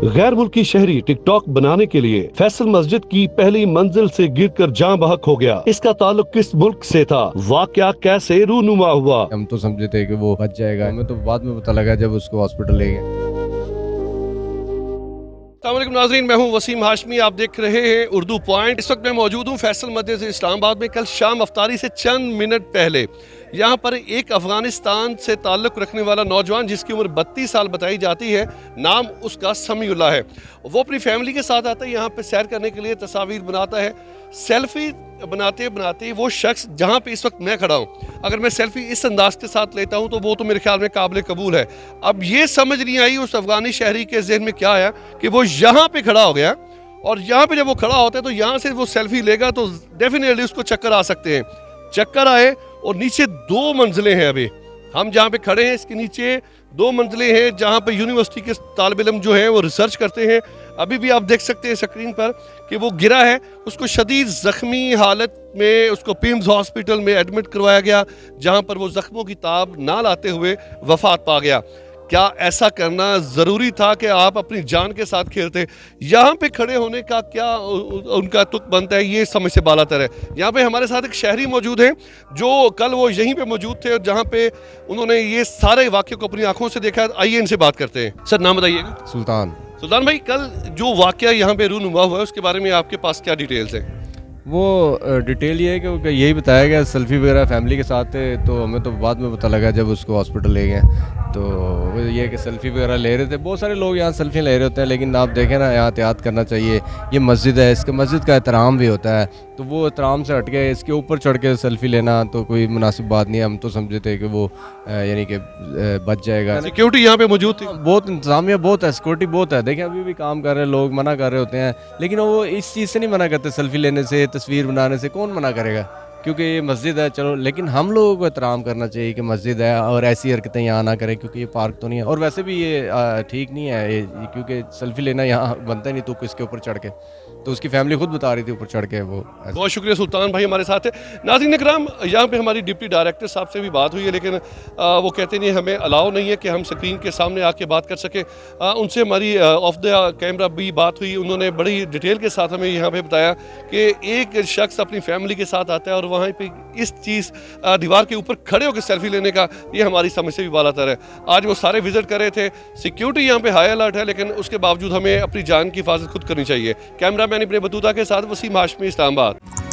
गैर मुल्की शहरी टिकटॉक बनाने के लिए फैसल मस्जिद की पहली मंजिल से गिरकर जान बहक हो गया। इसका ताल्लुक किस मुल्क से था, वाकया कैसे रूनुमा हुआ? हम तो समझे थे कि वो बच जाएगा, हमें तो बाद में पता लगा जब उसको हॉस्पिटल ले गए। अस्सलामुअलैकुम नाज़रीन, मैं हूं वसीम हाशमी, आप देख रहे हैं उर्दू पॉइंट। इस वक्त मैं मौजूद हूं फैसल मस्जिद इस्लामाबाद में। कल शाम अफ्तारी से चंद मिनट पहले यहाँ पर एक अफ़गानिस्तान से ताल्लुक़ रखने वाला नौजवान जिसकी उम्र 32 साल बताई जाती है, नाम उसका समीउल्लाह है। वो अपनी फैमिली के साथ आता है, यहाँ पर सैर करने के लिए तस्वीर बनाता है। सेल्फी बनाते बनाते वो शख्स जहाँ पे इस वक्त मैं खड़ा हूँ, अगर मैं सेल्फी इस अंदाज के साथ लेता हूँ तो वो तो मेरे ख्याल में काबिल कबूल है। अब ये समझ नहीं आई उस अफ़गानी शहरी के जहन में क्या आया कि वो यहाँ पे खड़ा हो गया, और यहाँ पे जब वो खड़ा होता है तो यहाँ से वो सेल्फी लेगा तो डेफिनेटली उसको चक्कर आ सकते हैं। चक्कर आए और नीचे 2 मंजिलें हैं। अभी हम जहाँ पे खड़े हैं इसके नीचे 2 मंजिलें हैं जहाँ पे यूनिवर्सिटी के तालिब इल्म जो हैं वो रिसर्च करते हैं। अभी भी आप देख सकते हैं स्क्रीन पर कि वो गिरा है, उसको शदीद ज़ख्मी हालत में उसको पिम्स हॉस्पिटल में एडमिट करवाया गया, जहाँ पर वो ज़ख्मों की ताब ना लाते हुए वफ़ात पा गया। क्या ऐसा करना ज़रूरी था कि आप अपनी जान के साथ खेलते? यहाँ पे खड़े होने का क्या उनका तुक बनता है, ये समझ से बालातर है। यहाँ पे हमारे साथ एक शहरी मौजूद हैं जो कल वो यहीं पे मौजूद थे और जहाँ पे उन्होंने ये सारे वाक़े को अपनी आंखों से देखा। आइए इनसे बात करते हैं। सर, नाम बताइएगा। सुल्तान भाई, कल जो वाक़या यहाँ पे रूनुमा हुआ है उसके बारे में आपके पास क्या डिटेल्स हैं? वो डिटेल ये है कि यही बताया गया सेल्फी वगैरह फैमिली के साथ थे, तो हमें तो बाद में पता लगा जब उसको हॉस्पिटल ले गए। तो वो ये कि सेल्फी वगैरह ले रहे थे, बहुत सारे लोग यहाँ सेल्फी ले रहे होते हैं, लेकिन आप देखें ना, यहाँ एहतियात करना चाहिए। ये मस्जिद है, इसके मस्जिद का एहतराम भी होता है, तो वो एहतराम से हट के इसके ऊपर चढ़ के सेल्फी लेना तो कोई मुनासिब बात नहीं है। हम तो समझे थे कि वो यानी कि बच जाएगा। सिक्योरिटी यहाँ पे मौजूद थी, बहुत इंतजामिया बहुत है, सिक्योरिटी बहुत है। देखें अभी भी काम कर रहे हैं लोग, मना कर रहे होते हैं, लेकिन वो इस चीज़ से नहीं मना करते, सेल्फी लेने से, तस्वीर बनाने से कौन मना करेगा, क्योंकि ये मस्जिद है। चलो, लेकिन हम लोगों को एहतराम करना चाहिए कि मस्जिद है और ऐसी हरकतें यहाँ ना करें, क्योंकि ये पार्क तो नहीं है और वैसे भी ये ठीक नहीं है ये, क्योंकि सेल्फी लेना यहाँ बनता ही नहीं तो इसके ऊपर चढ़ के। तो उसकी फैमिली खुद बता रही थी ऊपर चढ़ के वो। बहुत शुक्रिया सुल्तान भाई हमारे साथ है। नाज़रीन इकराम, यहाँ पे हमारी डिप्टी डायरेक्टर साहब से भी बात हुई है, लेकिन वो कहते नहीं, हमें अलाउ नहीं है कि हम स्क्रीन के सामने आके बात कर सकें। उनसे हमारी ऑफ द कैमरा भी बात हुई, उन्होंने बड़ी डिटेल के साथ हमें यहाँ पे बताया कि एक शख्स अपनी फैमिली के साथ आता है और वहाँ पर इस चीज़ दीवार के ऊपर खड़े होकर सेल्फी लेने का, ये हमारी समझ से भी बालातर है। आज वो सारे विजिट कर रहे थे, सिक्योरिटी यहाँ पे हाई अलर्ट है, लेकिन उसके बावजूद हमें अपनी जान की हिफाजत खुद करनी चाहिए। कैमरा मैन इब्ने बतूता के साथ वसीम हाशमी, इस्लामाबाद।